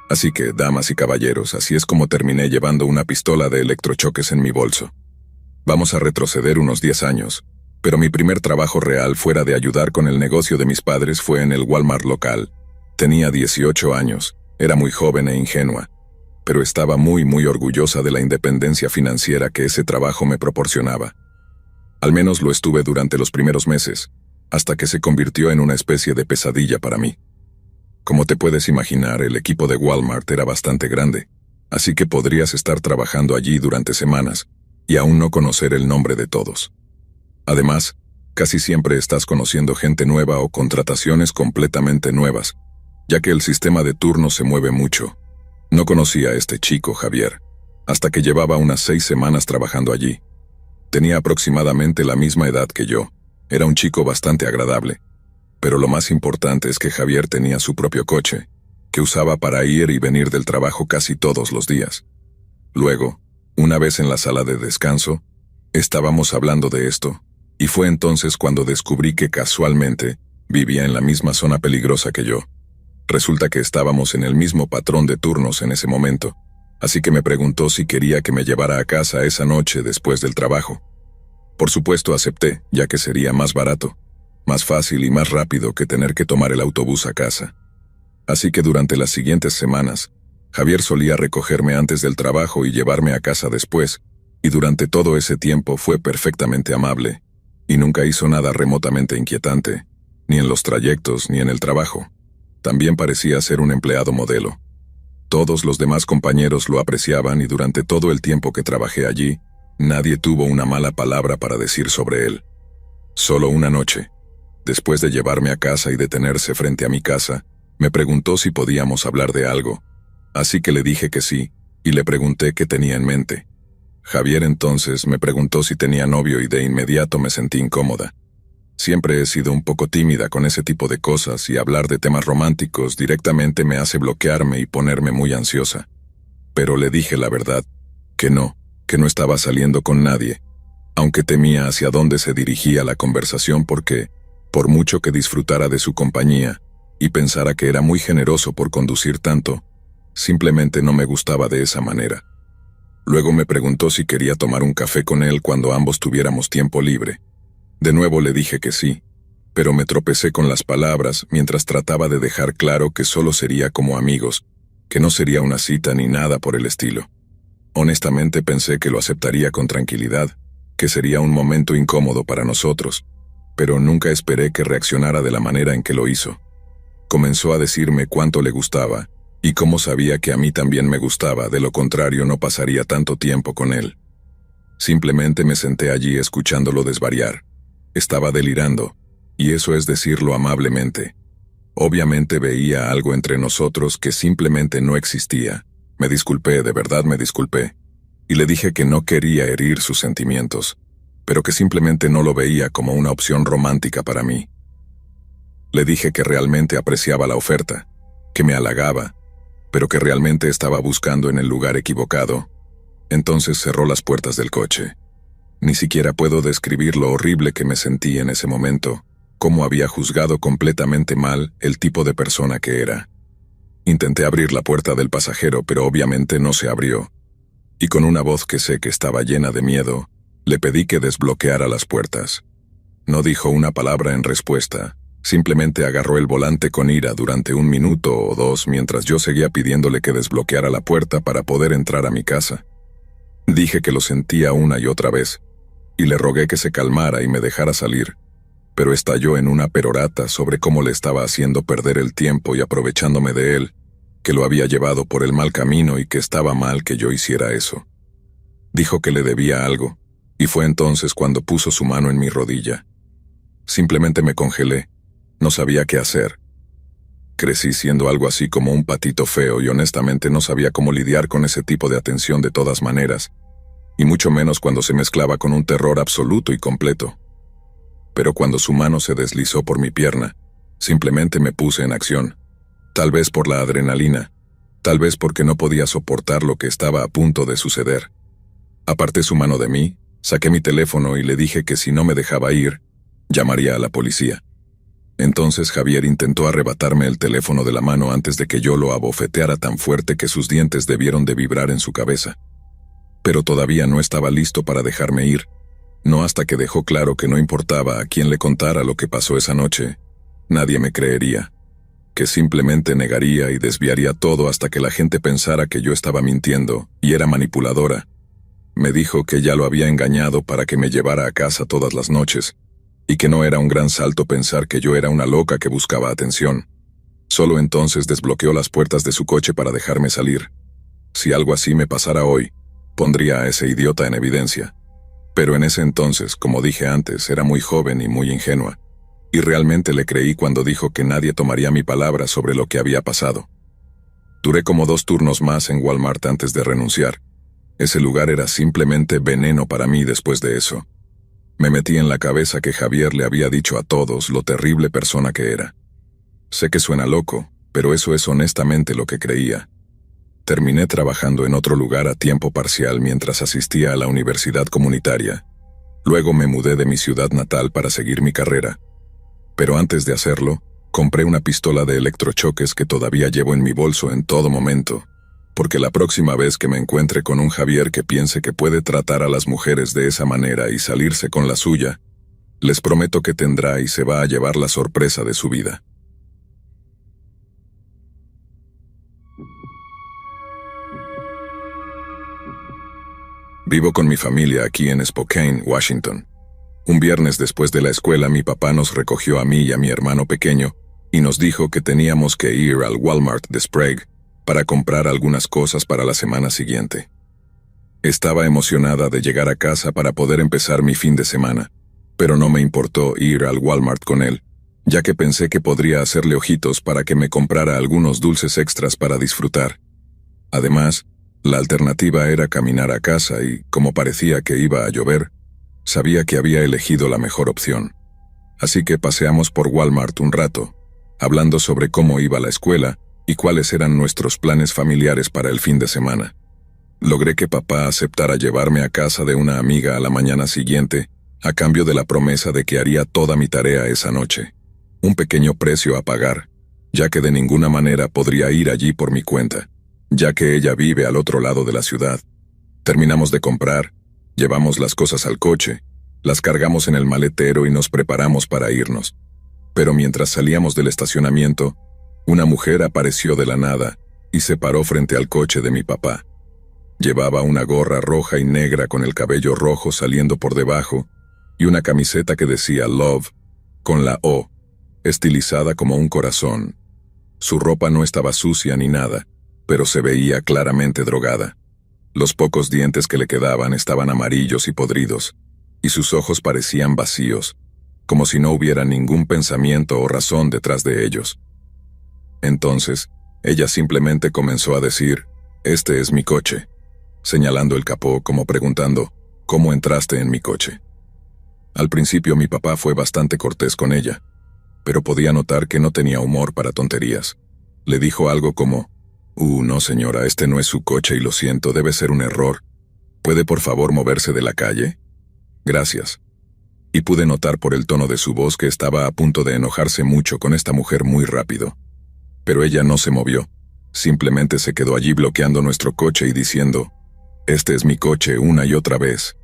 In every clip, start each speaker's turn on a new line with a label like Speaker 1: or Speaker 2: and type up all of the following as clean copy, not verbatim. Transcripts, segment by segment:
Speaker 1: Así que, damas y caballeros, así es como terminé llevando una pistola de electrochoques en mi bolso. Vamos a retroceder unos 10 años, pero mi primer trabajo real fuera de ayudar con el negocio de mis padres fue en el Walmart local. Tenía 18 años, era muy joven e ingenua, pero estaba muy orgullosa de la independencia financiera que ese trabajo me proporcionaba. Al menos lo estuve durante los primeros meses, hasta que se convirtió en una especie de pesadilla para mí. Como te puedes imaginar, el equipo de Walmart era bastante grande, así que podrías estar trabajando allí durante semanas y aún no conocer el nombre de todos. Además, casi siempre estás conociendo gente nueva o contrataciones completamente nuevas, ya que el sistema de turnos se mueve mucho. No conocía a este chico, Javier, hasta que llevaba unas 6 semanas trabajando allí. Tenía aproximadamente la misma edad que yo, era un chico bastante agradable. Pero lo más importante es que Javier tenía su propio coche, que usaba para ir y venir del trabajo casi todos los días. Luego, una vez en la sala de descanso, estábamos hablando de esto, y fue entonces cuando descubrí que casualmente vivía en la misma zona peligrosa que yo. Resulta que estábamos en el mismo patrón de turnos en ese momento, así que me preguntó si quería que me llevara a casa esa noche después del trabajo. Por supuesto acepté, ya que sería más barato, más fácil y más rápido que tener que tomar el autobús a casa. Así que durante las siguientes semanas, Javier solía recogerme antes del trabajo y llevarme a casa después, y durante todo ese tiempo fue perfectamente amable, y nunca hizo nada remotamente inquietante, ni en los trayectos ni en el trabajo. También parecía ser un empleado modelo. Todos los demás compañeros lo apreciaban y durante todo el tiempo que trabajé allí, nadie tuvo una mala palabra para decir sobre él. Solo una noche, después de llevarme a casa y detenerse frente a mi casa, me preguntó si podíamos hablar de algo, así que le dije que sí, y le pregunté qué tenía en mente. Javier entonces me preguntó si tenía novio y de inmediato me sentí incómoda. Siempre he sido un poco tímida con ese tipo de cosas y hablar de temas románticos directamente me hace bloquearme y ponerme muy ansiosa. Pero le dije la verdad, que no estaba saliendo con nadie, aunque temía hacia dónde se dirigía la conversación porque, por mucho que disfrutara de su compañía y pensara que era muy generoso por conducir tanto, simplemente no me gustaba de esa manera. Luego me preguntó si quería tomar un café con él cuando ambos tuviéramos tiempo libre. De nuevo le dije que sí, pero me tropecé con las palabras mientras trataba de dejar claro que solo sería como amigos, que no sería una cita ni nada por el estilo. Honestamente pensé que lo aceptaría con tranquilidad, que sería un momento incómodo para nosotros, pero nunca esperé que reaccionara de la manera en que lo hizo. Comenzó a decirme cuánto le gustaba, y cómo sabía que a mí también me gustaba, de lo contrario no pasaría tanto tiempo con él. Simplemente me senté allí escuchándolo desvariar. Estaba delirando, y eso es decirlo amablemente. Obviamente veía algo entre nosotros que simplemente no existía. Me disculpé, de verdad me disculpé, y le dije que no quería herir sus sentimientos, pero que simplemente no lo veía como una opción romántica para mí. Le dije que realmente apreciaba la oferta, que me halagaba, pero que realmente estaba buscando en el lugar equivocado. Entonces cerró las puertas del coche. Ni siquiera puedo describir lo horrible que me sentí en ese momento, cómo había juzgado completamente mal el tipo de persona que era. Intenté abrir la puerta del pasajero, pero obviamente no se abrió, y con una voz que sé que estaba llena de miedo, le pedí que desbloqueara las puertas. No dijo una palabra en respuesta, simplemente agarró el volante con ira durante 1 minuto o 2 mientras yo seguía pidiéndole que desbloqueara la puerta para poder entrar a mi casa. Dije que lo sentía una y otra vez, y le rogué que se calmara y me dejara salir, pero estalló en una perorata sobre cómo le estaba haciendo perder el tiempo y aprovechándome de él, que lo había llevado por el mal camino y que estaba mal que yo hiciera eso. Dijo que le debía algo, y fue entonces cuando puso su mano en mi rodilla. Simplemente me congelé, no sabía qué hacer. Crecí siendo algo así como un patito feo y honestamente no sabía cómo lidiar con ese tipo de atención de todas maneras, y mucho menos cuando se mezclaba con un terror absoluto y completo. Pero cuando su mano se deslizó por mi pierna, simplemente me puse en acción. Tal vez por la adrenalina, tal vez porque no podía soportar lo que estaba a punto de suceder. Aparté su mano de mí, saqué mi teléfono y le dije que si no me dejaba ir, llamaría a la policía. Entonces Javier intentó arrebatarme el teléfono de la mano antes de que yo lo abofeteara tan fuerte que sus dientes debieron de vibrar en su cabeza. Pero todavía no estaba listo para dejarme ir, no hasta que dejó claro que no importaba a quién le contara lo que pasó esa noche, nadie me creería, que simplemente negaría y desviaría todo hasta que la gente pensara que yo estaba mintiendo y era manipuladora. Me dijo que ya lo había engañado para que me llevara a casa todas las noches, y que no era un gran salto pensar que yo era una loca que buscaba atención. Solo entonces desbloqueó las puertas de su coche para dejarme salir. Si algo así me pasara hoy, pondría a ese idiota en evidencia. Pero en ese entonces, como dije antes, era muy joven y muy ingenua, y realmente le creí cuando dijo que nadie tomaría mi palabra sobre lo que había pasado. Duré como 2 turnos más en Walmart antes de renunciar. Ese lugar era simplemente veneno para mí después de eso. Me metí en la cabeza que Javier le había dicho a todos lo terrible persona que era. Sé que suena loco, pero eso es honestamente lo que creía. Terminé trabajando en otro lugar a tiempo parcial mientras asistía a la universidad comunitaria. Luego me mudé de mi ciudad natal para seguir mi carrera. Pero antes de hacerlo, compré una pistola de electrochoques que todavía llevo en mi bolso en todo momento, porque la próxima vez que me encuentre con un Javier que piense que puede tratar a las mujeres de esa manera y salirse con la suya, les prometo que tendrá y se va a llevar la sorpresa de su vida. Vivo con mi familia aquí en Spokane, Washington. Un viernes después de la escuela mi papá nos recogió a mí y a mi hermano pequeño y nos dijo que teníamos que ir al Walmart de Sprague para comprar algunas cosas para la semana siguiente. Estaba emocionada de llegar a casa para poder empezar mi fin de semana, pero no me importó ir al Walmart con él, ya que pensé que podría hacerle ojitos para que me comprara algunos dulces extras para disfrutar. Además, la alternativa era caminar a casa y, como parecía que iba a llover, sabía que había elegido la mejor opción. Así que paseamos por Walmart un rato, hablando sobre cómo iba la escuela y cuáles eran nuestros planes familiares para el fin de semana. Logré que papá aceptara llevarme a casa de una amiga a la mañana siguiente, a cambio de la promesa de que haría toda mi tarea esa noche. Un pequeño precio a pagar, ya que de ninguna manera podría ir allí por mi cuenta, ya que ella vive al otro lado de la ciudad. Terminamos de comprar, llevamos las cosas al coche, las cargamos en el maletero y nos preparamos para irnos. Pero mientras salíamos del estacionamiento, una mujer apareció de la nada y se paró frente al coche de mi papá. Llevaba una gorra roja y negra con el cabello rojo saliendo por debajo y una camiseta que decía Love, con la O, estilizada como un corazón. Su ropa no estaba sucia ni nada, pero se veía claramente drogada. Los pocos dientes que le quedaban estaban amarillos y podridos, y sus ojos parecían vacíos, como si no hubiera ningún pensamiento o razón detrás de ellos. Entonces, ella simplemente comenzó a decir, «Este es mi coche», señalando el capó como preguntando, «¿Cómo entraste en mi coche?». Al principio mi papá fue bastante cortés con ella, pero podía notar que no tenía humor para tonterías. Le dijo algo como, no señora, este no es su coche y lo siento, debe ser un error. ¿Puede por favor moverse de la calle? Gracias». Y pude notar por el tono de su voz que estaba a punto de enojarse mucho con esta mujer muy rápido. Pero ella no se movió, simplemente se quedó allí bloqueando nuestro coche y diciendo, «Este es mi coche», una y otra vez.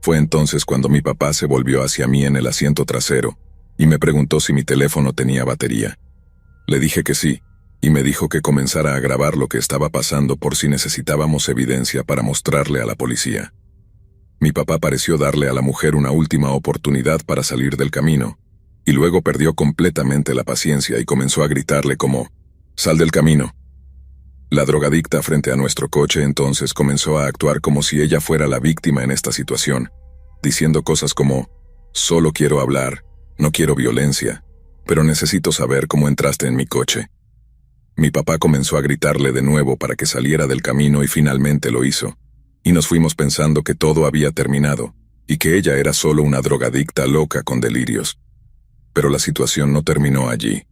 Speaker 1: Fue entonces cuando mi papá se volvió hacia mí en el asiento trasero y me preguntó si mi teléfono tenía batería. Le dije que sí, y me dijo que comenzara a grabar lo que estaba pasando por si necesitábamos evidencia para mostrarle a la policía. Mi papá pareció darle a la mujer una última oportunidad para salir del camino, y luego perdió completamente la paciencia y comenzó a gritarle como, «¡Sal del camino!». La drogadicta frente a nuestro coche entonces comenzó a actuar como si ella fuera la víctima en esta situación, diciendo cosas como, «Solo quiero hablar, no quiero violencia, pero necesito saber cómo entraste en mi coche». Mi papá comenzó a gritarle de nuevo para que saliera del camino y finalmente lo hizo, y nos fuimos pensando que todo había terminado, y que ella era solo una drogadicta loca con delirios. Pero la situación no terminó allí.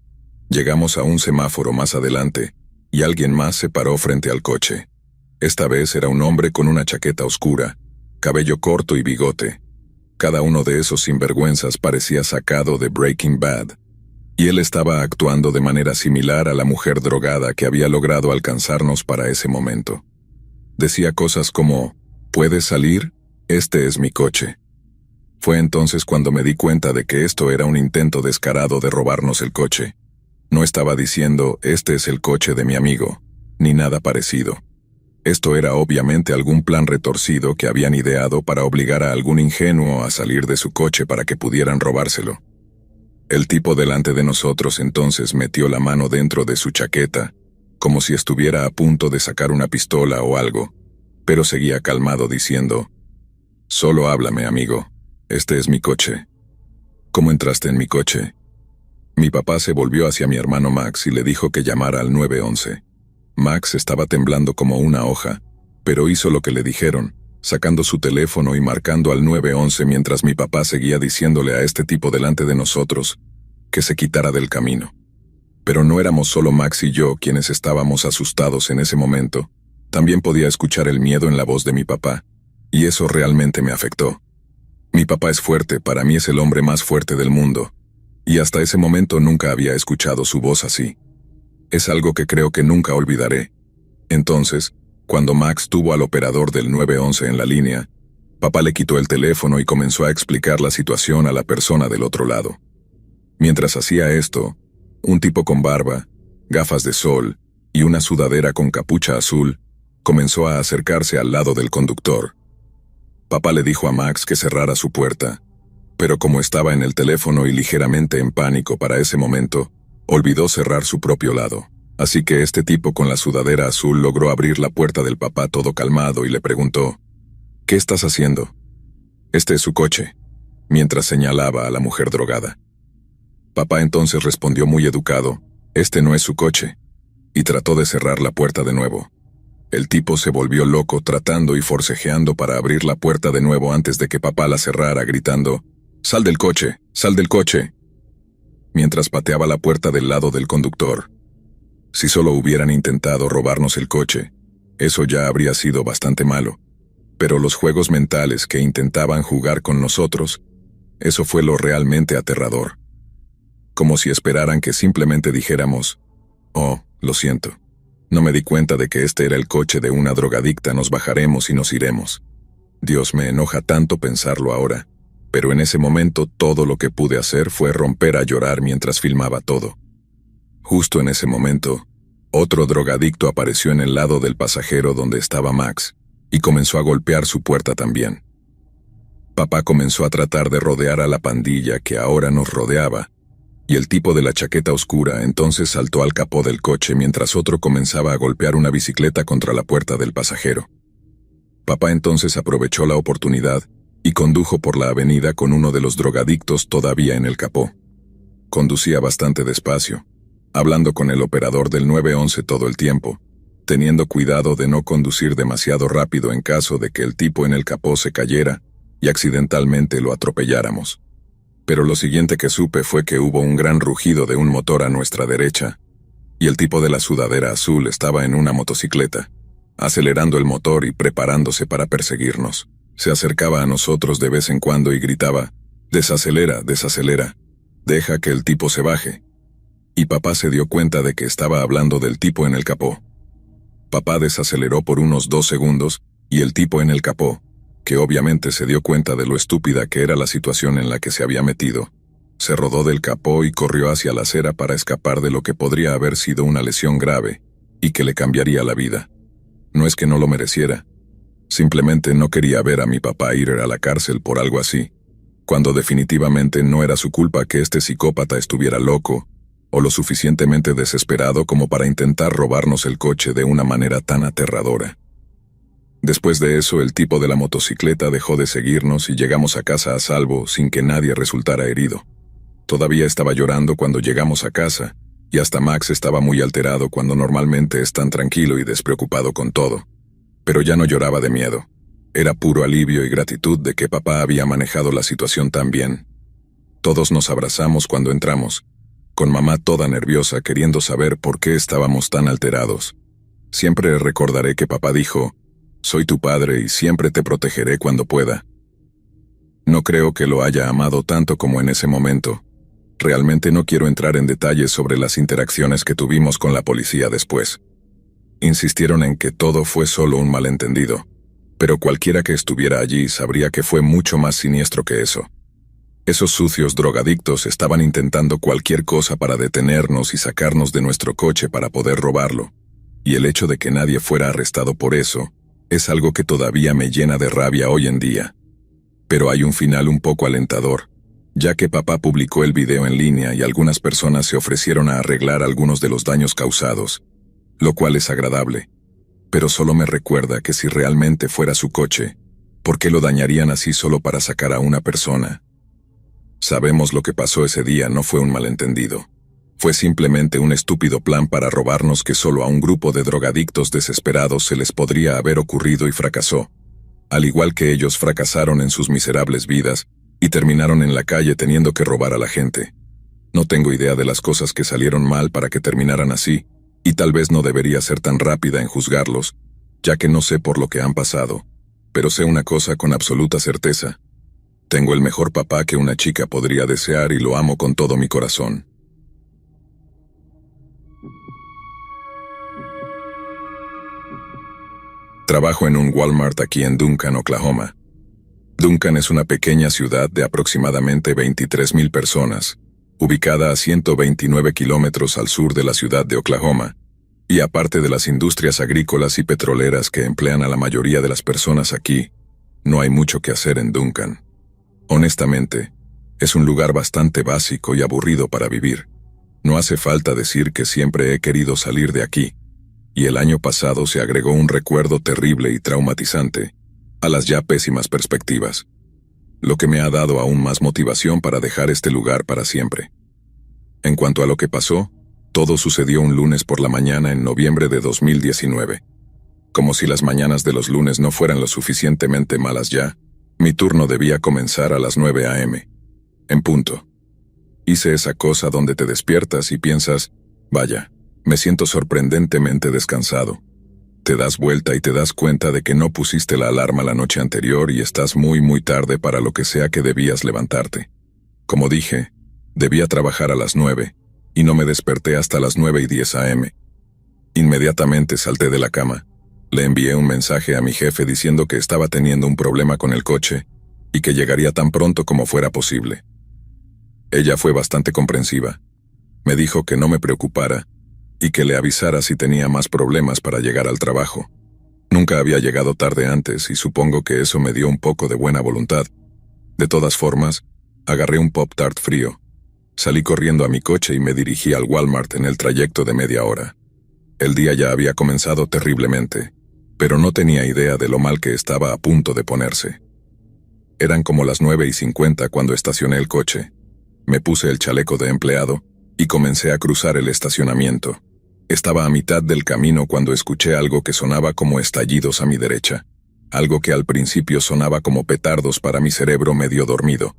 Speaker 1: Llegamos a un semáforo más adelante, y alguien más se paró frente al coche. Esta vez era un hombre con una chaqueta oscura, cabello corto y bigote. Cada uno de esos sinvergüenzas parecía sacado de Breaking Bad. y él estaba actuando de manera similar a la mujer drogada que había logrado alcanzarnos para ese momento. Decía cosas como, ¿puedes salir? Este es mi coche. Fue entonces cuando me di cuenta de que esto era un intento descarado de robarnos el coche. No estaba diciendo, este es el coche de mi amigo, ni nada parecido. Esto era obviamente algún plan retorcido que habían ideado para obligar a algún ingenuo a salir de su coche para que pudieran robárselo. El tipo delante de nosotros entonces metió la mano dentro de su chaqueta, como si estuviera a punto de sacar una pistola o algo, pero seguía calmado diciendo, «Solo háblame, amigo. Este es mi coche». «¿Cómo entraste en mi coche?» Mi papá se volvió hacia mi hermano Max y le dijo que llamara al 911. Max estaba temblando como una hoja, pero hizo lo que le dijeron, sacando su teléfono y marcando al 911 mientras mi papá seguía diciéndole a este tipo delante de nosotros que se quitara del camino. Pero no éramos solo Max y yo quienes estábamos asustados en ese momento. También podía escuchar el miedo en la voz de mi papá, y eso realmente me afectó. Mi papá es fuerte, para mí es el hombre más fuerte del mundo, y hasta ese momento nunca había escuchado su voz así. Es algo que creo que nunca olvidaré. Entonces, cuando Max tuvo al operador del 911 en la línea, papá le quitó el teléfono y comenzó a explicar la situación a la persona del otro lado. Mientras hacía esto, un tipo con barba, gafas de sol y una sudadera con capucha azul comenzó a acercarse al lado del conductor. Papá le dijo a Max que cerrara su puerta, pero como estaba en el teléfono y ligeramente en pánico para ese momento, olvidó cerrar su propio lado. Así que este tipo con la sudadera azul logró abrir la puerta del papá todo calmado y le preguntó, «¿Qué estás haciendo?» «Este es su coche», mientras señalaba a la mujer drogada. Papá entonces respondió muy educado, «Este no es su coche», y trató de cerrar la puerta de nuevo. El tipo se volvió loco tratando y forcejeando para abrir la puerta de nuevo antes de que papá la cerrara gritando, «¡Sal del coche! ¡Sal del coche!», mientras pateaba la puerta del lado del conductor. Si solo hubieran intentado robarnos el coche, eso ya habría sido bastante malo. Pero los juegos mentales que intentaban jugar con nosotros, eso fue lo realmente aterrador. Como si esperaran que simplemente dijéramos, «Oh, lo siento. No me di cuenta de que este era el coche de una drogadicta, nos bajaremos y nos iremos». Dios, me enoja tanto pensarlo ahora, pero en ese momento todo lo que pude hacer fue romper a llorar mientras filmaba todo. Justo en ese momento, otro drogadicto apareció en el lado del pasajero donde estaba Max, y comenzó a golpear su puerta también. Papá comenzó a tratar de rodear a la pandilla que ahora nos rodeaba, y el tipo de la chaqueta oscura entonces saltó al capó del coche mientras otro comenzaba a golpear una bicicleta contra la puerta del pasajero. Papá entonces aprovechó la oportunidad y condujo por la avenida con uno de los drogadictos todavía en el capó. Conducía bastante despacio, hablando con el operador del 911 todo el tiempo, teniendo cuidado de no conducir demasiado rápido en caso de que el tipo en el capó se cayera y accidentalmente lo atropelláramos. Pero lo siguiente que supe fue que hubo un gran rugido de un motor a nuestra derecha, y el tipo de la sudadera azul estaba en una motocicleta, acelerando el motor y preparándose para perseguirnos. Se acercaba a nosotros de vez en cuando y gritaba, «Desacelera, desacelera, deja que el tipo se baje». Y papá se dio cuenta de que estaba hablando del tipo en el capó. Papá desaceleró por unos 2 segundos, y el tipo en el capó, que obviamente se dio cuenta de lo estúpida que era la situación en la que se había metido, se rodó del capó y corrió hacia la acera para escapar de lo que podría haber sido una lesión grave, y que le cambiaría la vida. No es que no lo mereciera. Simplemente no quería ver a mi papá ir a la cárcel por algo así, cuando definitivamente no era su culpa que este psicópata estuviera loco, o lo suficientemente desesperado como para intentar robarnos el coche de una manera tan aterradora. Después de eso, el tipo de la motocicleta dejó de seguirnos y llegamos a casa a salvo sin que nadie resultara herido. Todavía estaba llorando cuando llegamos a casa, y hasta Max estaba muy alterado cuando normalmente es tan tranquilo y despreocupado con todo. Pero ya no lloraba de miedo. Era puro alivio y gratitud de que papá había manejado la situación tan bien. Todos nos abrazamos cuando entramos, con mamá toda nerviosa queriendo saber por qué estábamos tan alterados. Siempre recordaré que papá dijo, «Soy tu padre y siempre te protegeré cuando pueda». No creo que lo haya amado tanto como en ese momento, Realmente no quiero entrar en detalles sobre las interacciones que tuvimos con la policía después. Insistieron en que todo fue solo un malentendido, pero cualquiera que estuviera allí sabría que fue mucho más siniestro que eso. Esos sucios drogadictos estaban intentando cualquier cosa para detenernos y sacarnos de nuestro coche para poder robarlo, y el hecho de que nadie fuera arrestado por eso es algo que todavía me llena de rabia hoy en día. Pero hay un final un poco alentador, ya que papá publicó el video en línea y algunas personas se ofrecieron a arreglar algunos de los daños causados, lo cual es agradable. Pero solo me recuerda que si realmente fuera su coche, ¿por qué lo dañarían así solo para sacar a una persona? Sabemos lo que pasó ese día no fue un malentendido. Fue simplemente un estúpido plan para robarnos que solo a un grupo de drogadictos desesperados se les podría haber ocurrido y fracasó. Al igual que ellos fracasaron en sus miserables vidas y terminaron en la calle teniendo que robar a la gente. No tengo idea de las cosas que salieron mal para que terminaran así, y tal vez no debería ser tan rápida en juzgarlos, ya que no sé por lo que han pasado, pero sé una cosa con absoluta certeza. Tengo el mejor papá que una chica podría desear y lo amo con todo mi corazón. Trabajo en un Walmart aquí en Duncan, Oklahoma. Duncan es una pequeña ciudad de aproximadamente 23,000 personas, ubicada a 129 kilómetros al sur de la ciudad de Oklahoma, y aparte de las industrias agrícolas y petroleras que emplean a la mayoría de las personas aquí, no hay mucho que hacer en Duncan. Honestamente, es un lugar bastante básico y aburrido para vivir. No hace falta decir que siempre he querido salir de aquí, y el año pasado se agregó un recuerdo terrible y traumatizante a las ya pésimas perspectivas, lo que me ha dado aún más motivación para dejar este lugar para siempre. En cuanto a lo que pasó, todo sucedió un lunes por la mañana en noviembre de 2019. Como si las mañanas de los lunes no fueran lo suficientemente malas ya, mi turno debía comenzar a las 9 a.m. En punto. Hice esa cosa donde te despiertas y piensas, vaya, me siento sorprendentemente descansado. Te das vuelta y te das cuenta de que no pusiste la alarma la noche anterior y estás muy tarde para lo que sea que debías levantarte. Como dije, debía trabajar a las 9, y no me desperté hasta las 9:10 a.m. Inmediatamente salté de la cama. Le envié un mensaje a mi jefe diciendo que estaba teniendo un problema con el coche y que llegaría tan pronto como fuera posible. Ella fue bastante comprensiva. Me dijo que no me preocupara y que le avisara si tenía más problemas para llegar al trabajo. Nunca había llegado tarde antes y supongo que eso me dio un poco de buena voluntad. De todas formas, agarré un Pop-Tart frío. Salí corriendo a mi coche y me dirigí al Walmart en el trayecto de media hora. El día ya había comenzado terriblemente, pero no tenía idea de lo mal que estaba a punto de ponerse. Eran como las 9:50 cuando estacioné el coche. Me puse el chaleco de empleado y comencé a cruzar el estacionamiento. Estaba a mitad del camino cuando escuché algo que sonaba como estallidos a mi derecha, algo que al principio sonaba como petardos para mi cerebro medio dormido.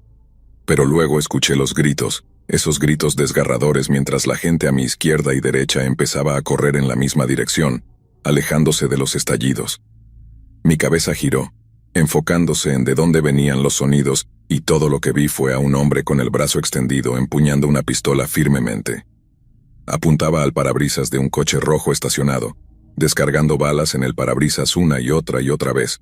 Speaker 1: Pero luego escuché los gritos, esos gritos desgarradores mientras la gente a mi izquierda y derecha empezaba a correr en la misma dirección, alejándose de los estallidos. Mi cabeza giró, enfocándose en de dónde venían los sonidos, y todo lo que vi fue a un hombre con el brazo extendido empuñando una pistola firmemente. Apuntaba al parabrisas de un coche rojo estacionado, descargando balas en el parabrisas una y otra vez.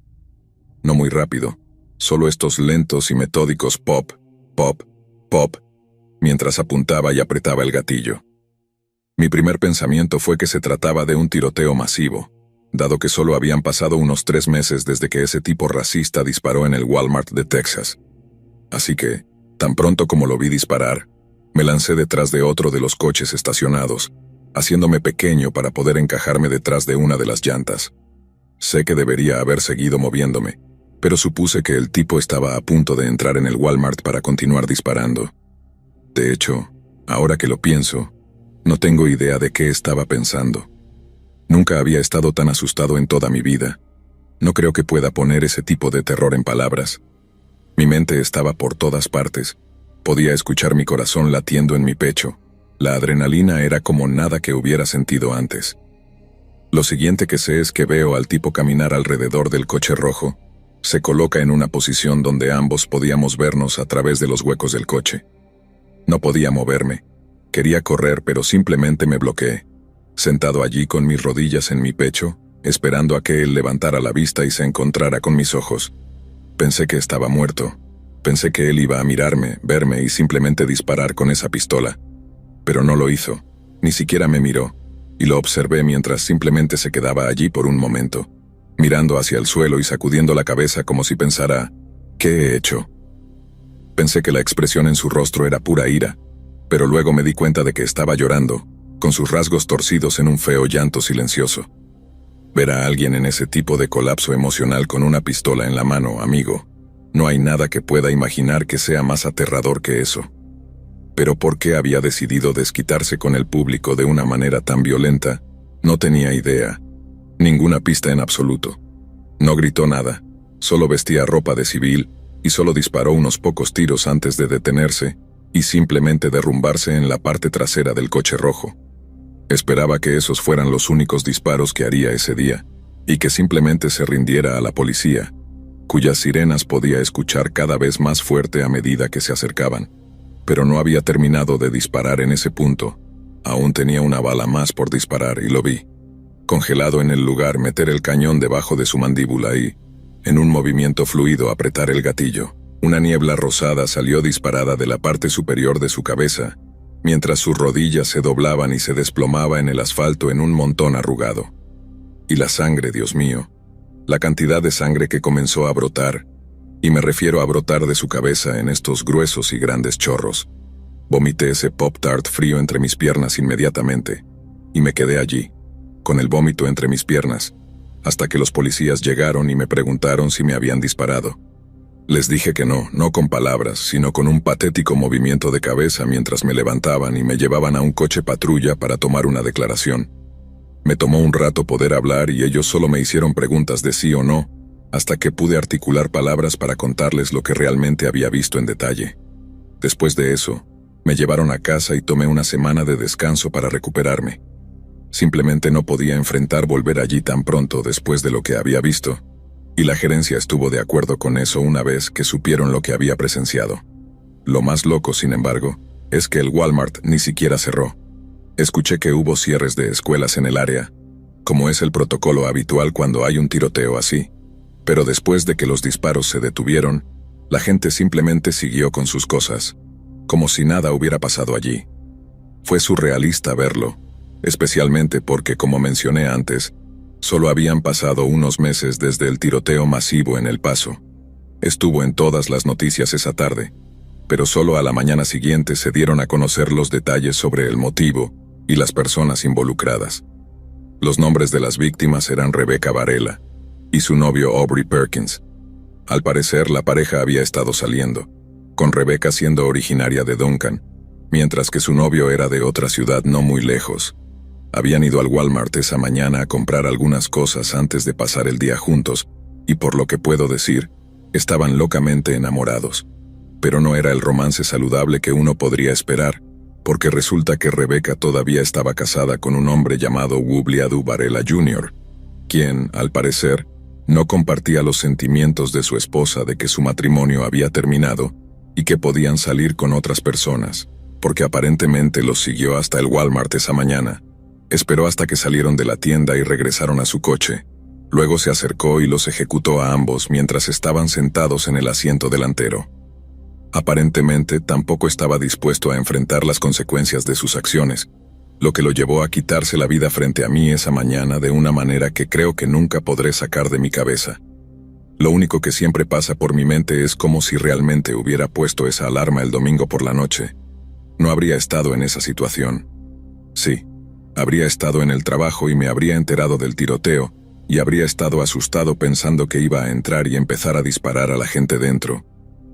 Speaker 1: No muy rápido, solo estos lentos y metódicos pop, pop, pop, mientras apuntaba y apretaba el gatillo. Mi primer pensamiento fue que se trataba de un tiroteo masivo, dado que solo habían pasado unos 3 meses desde que ese tipo racista disparó en el Walmart de Texas. Así que, tan pronto como lo vi disparar, me lancé detrás de otro de los coches estacionados, haciéndome pequeño para poder encajarme detrás de una de las llantas. Sé que debería haber seguido moviéndome, pero supuse que el tipo estaba a punto de entrar en el Walmart para continuar disparando. De hecho, ahora que lo pienso, no tengo idea de qué estaba pensando. Nunca había estado tan asustado en toda mi vida. No creo que pueda poner ese tipo de terror en palabras. Mi mente estaba por todas partes. Podía escuchar mi corazón latiendo en mi pecho. La adrenalina era como nada que hubiera sentido antes. Lo siguiente que sé es que veo al tipo caminar alrededor del coche rojo. Se coloca en una posición donde ambos podíamos vernos a través de los huecos del coche. No podía moverme. Quería correr, pero simplemente me bloqueé. Sentado allí con mis rodillas en mi pecho, esperando a que él levantara la vista y se encontrara con mis ojos. Pensé que estaba muerto. Pensé que él iba a mirarme, verme y simplemente disparar con esa pistola. Pero no lo hizo. Ni siquiera me miró. Y lo observé mientras simplemente se quedaba allí por un momento, mirando hacia el suelo y sacudiendo la cabeza como si pensara, ¿qué he hecho? Pensé que la expresión en su rostro era pura ira, pero luego me di cuenta de que estaba llorando, con sus rasgos torcidos en un feo llanto silencioso. Ver a alguien en ese tipo de colapso emocional con una pistola en la mano, amigo, no hay nada que pueda imaginar que sea más aterrador que eso. Pero ¿por qué había decidido desquitarse con el público de una manera tan violenta? No tenía idea. Ninguna pista en absoluto. No gritó nada, solo vestía ropa de civil y solo disparó unos pocos tiros antes de detenerse y simplemente derrumbarse en la parte trasera del coche rojo. Esperaba que esos fueran los únicos disparos que haría ese día, y que simplemente se rindiera a la policía, cuyas sirenas podía escuchar cada vez más fuerte a medida que se acercaban. Pero no había terminado de disparar en ese punto. Aún tenía una bala más por disparar y lo vi. Congelado en el lugar, meter el cañón debajo de su mandíbula y, en un movimiento fluido, apretar el gatillo. Una niebla rosada salió disparada de la parte superior de su cabeza, mientras sus rodillas se doblaban y se desplomaba en el asfalto en un montón arrugado. Y la sangre, Dios mío, la cantidad de sangre que comenzó a brotar, y me refiero a brotar de su cabeza en estos gruesos y grandes chorros. Vomité ese Pop-Tart frío entre mis piernas inmediatamente, y me quedé allí, con el vómito entre mis piernas, hasta que los policías llegaron y me preguntaron si me habían disparado. Les dije que no, no con palabras, sino con un patético movimiento de cabeza mientras me levantaban y me llevaban a un coche patrulla para tomar una declaración. Me tomó un rato poder hablar y ellos solo me hicieron preguntas de sí o no, hasta que pude articular palabras para contarles lo que realmente había visto en detalle. Después de eso, me llevaron a casa y tomé una semana de descanso para recuperarme. Simplemente no podía enfrentar volver allí tan pronto después de lo que había visto. Y la gerencia estuvo de acuerdo con eso una vez que supieron lo que había presenciado. Lo más loco, sin embargo, es que el Walmart ni siquiera cerró. Escuché que hubo cierres de escuelas en el área, como es el protocolo habitual cuando hay un tiroteo así. Pero después de que los disparos se detuvieron, la gente simplemente siguió con sus cosas, como si nada hubiera pasado allí. Fue surrealista verlo, especialmente porque, como mencioné antes, solo habían pasado unos meses desde el tiroteo masivo en El Paso. Estuvo en todas las noticias esa tarde, pero solo a la mañana siguiente se dieron a conocer los detalles sobre el motivo y las personas involucradas. Los nombres de las víctimas eran Rebecca Varela y su novio Aubrey Perkins. Al parecer, la pareja había estado saliendo, con Rebecca siendo originaria de Duncan, mientras que su novio era de otra ciudad no muy lejos. Habían ido al Walmart esa mañana a comprar algunas cosas antes de pasar el día juntos, y por lo que puedo decir, estaban locamente enamorados. Pero no era el romance saludable que uno podría esperar, porque resulta que Rebecca todavía estaba casada con un hombre llamado Wubliadu Varela Jr., quien, al parecer, no compartía los sentimientos de su esposa de que su matrimonio había terminado y que podían salir con otras personas, porque aparentemente los siguió hasta el Walmart esa mañana. Esperó hasta que salieron de la tienda y regresaron a su coche. Luego se acercó y los ejecutó a ambos mientras estaban sentados en el asiento delantero. Aparentemente tampoco estaba dispuesto a enfrentar las consecuencias de sus acciones, lo que lo llevó a quitarse la vida frente a mí esa mañana de una manera que creo que nunca podré sacar de mi cabeza. Lo único que siempre pasa por mi mente es como si realmente hubiera puesto esa alarma el domingo por la noche. No habría estado en esa situación. Sí. Habría estado en el trabajo y me habría enterado del tiroteo, y habría estado asustado pensando que iba a entrar y empezar a disparar a la gente dentro,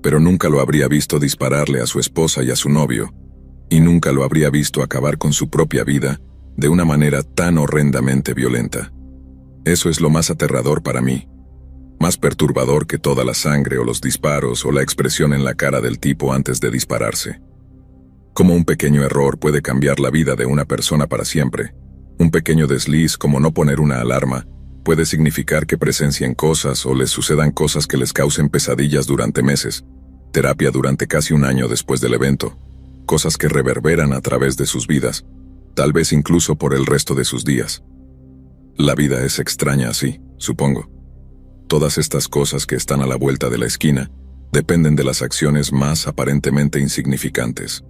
Speaker 1: pero nunca lo habría visto dispararle a su esposa y a su novio, y nunca lo habría visto acabar con su propia vida de una manera tan horrendamente violenta. Eso es lo más aterrador para mí, más perturbador que toda la sangre o los disparos o la expresión en la cara del tipo antes de dispararse. Como un pequeño error puede cambiar la vida de una persona para siempre. Un pequeño desliz, como no poner una alarma, puede significar que presencien cosas o les sucedan cosas que les causen pesadillas durante meses, terapia durante casi un año después del evento. cosas que reverberan a través de sus vidas, tal vez incluso por el resto de sus días. La vida es extraña así, supongo. Todas estas cosas que están a la vuelta de la esquina dependen de las acciones más aparentemente insignificantes.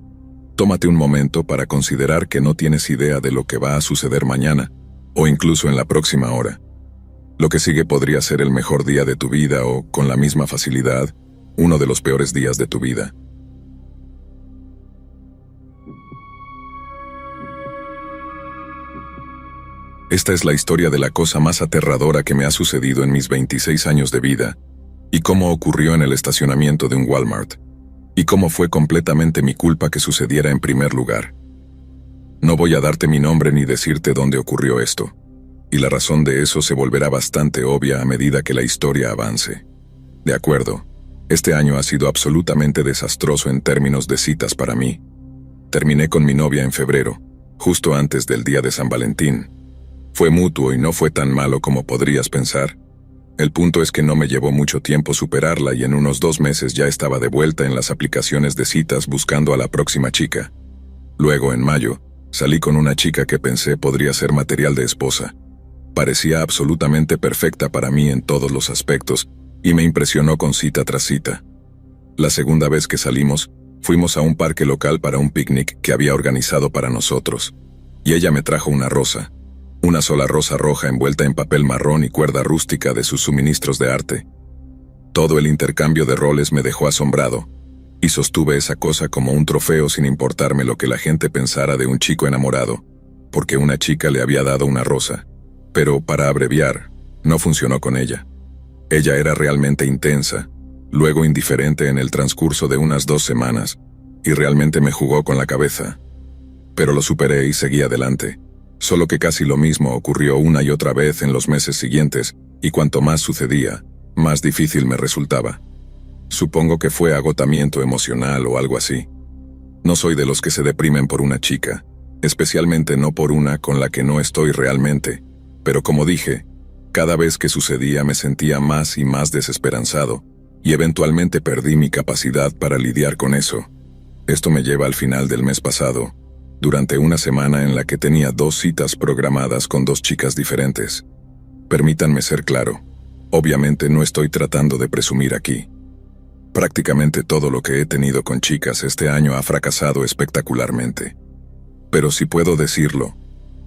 Speaker 1: Tómate un momento para considerar que no tienes idea de lo que va a suceder mañana, o incluso en la próxima hora. Lo que sigue podría ser el mejor día de tu vida o, con la misma facilidad, uno de los peores días de tu vida. Esta es la historia de la cosa más aterradora que me ha sucedido en mis 26 años de vida, y cómo ocurrió en el estacionamiento de un Walmart, y cómo fue completamente mi culpa que sucediera en primer lugar. No voy a darte mi nombre ni decirte dónde ocurrió esto, y la razón de eso se volverá bastante obvia a medida que la historia avance. De acuerdo, este año ha sido absolutamente desastroso en términos de citas para mí. Terminé con mi novia en febrero, justo antes del día de San Valentín. Fue mutuo y no fue tan malo como podrías pensar. El punto es que no me llevó mucho tiempo superarla y en unos 2 meses ya estaba de vuelta en las aplicaciones de citas buscando a la próxima chica. Luego, en mayo, salí con una chica que pensé podría ser material de esposa. Parecía absolutamente perfecta para mí en todos los aspectos y me impresionó con cita tras cita. La segunda vez que salimos, fuimos a un parque local para un picnic que había organizado para nosotros, y ella me trajo una rosa. Una sola rosa roja envuelta en papel marrón y cuerda rústica de sus suministros de arte. Todo el intercambio de roles me dejó asombrado, y sostuve esa cosa como un trofeo sin importarme lo que la gente pensara de un chico enamorado, porque una chica le había dado una rosa. Pero, para abreviar, no funcionó con ella. Ella era realmente intensa, luego indiferente en el transcurso de unas 2 semanas, y realmente me jugó con la cabeza. Pero lo superé y seguí adelante. Solo que casi lo mismo ocurrió una y otra vez en los meses siguientes, y cuanto más sucedía, más difícil me resultaba. Supongo que fue agotamiento emocional o algo así. No soy de los que se deprimen por una chica, especialmente no por una con la que no estoy realmente, pero como dije, cada vez que sucedía me sentía más y más desesperanzado, y eventualmente perdí mi capacidad para lidiar con eso. Esto me lleva al final del mes pasado, durante una semana en la que tenía 2 citas programadas con 2 chicas diferentes. Permítanme ser claro, obviamente no estoy tratando de presumir aquí. Prácticamente todo lo que he tenido con chicas este año ha fracasado espectacularmente. Pero si puedo decirlo,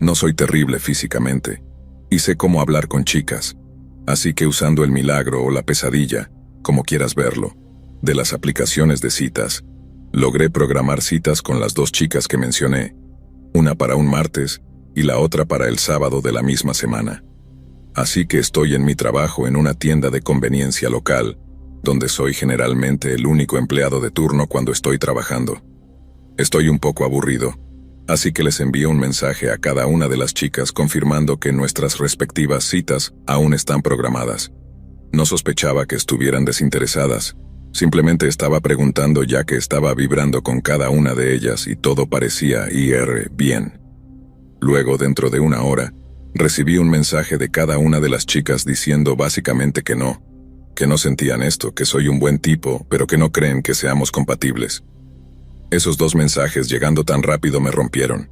Speaker 1: no soy terrible físicamente, y sé cómo hablar con chicas, así que usando el milagro o la pesadilla, como quieras verlo, de las aplicaciones de citas, logré programar citas con las 2 chicas que mencioné, una para un martes y la otra para el sábado de la misma semana. Así que estoy en mi trabajo en una tienda de conveniencia local, donde soy generalmente el único empleado de turno cuando estoy trabajando. Estoy un poco aburrido, así que les envío un mensaje a cada una de las chicas confirmando que nuestras respectivas citas aún están programadas. No sospechaba que estuvieran desinteresadas. Simplemente estaba preguntando ya que estaba vibrando con cada una de ellas y todo parecía ir bien. Luego, dentro de 1 hora, recibí un mensaje de cada una de las chicas diciendo básicamente que no sentían esto, que soy un buen tipo, pero que no creen que seamos compatibles. Esos 2 mensajes llegando tan rápido me rompieron.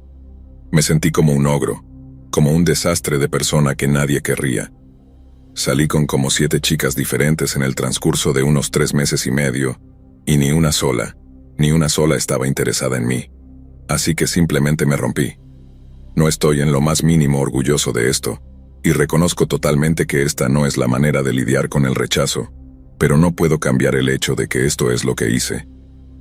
Speaker 1: Me sentí como un ogro, como un desastre de persona que nadie querría. Salí con como 7 chicas diferentes en el transcurso de unos 3 meses y medio, y ni una sola estaba interesada en mí. Así que simplemente me rompí. No estoy en lo más mínimo orgulloso de esto, y reconozco totalmente que esta no es la manera de lidiar con el rechazo, pero no puedo cambiar el hecho de que esto es lo que hice.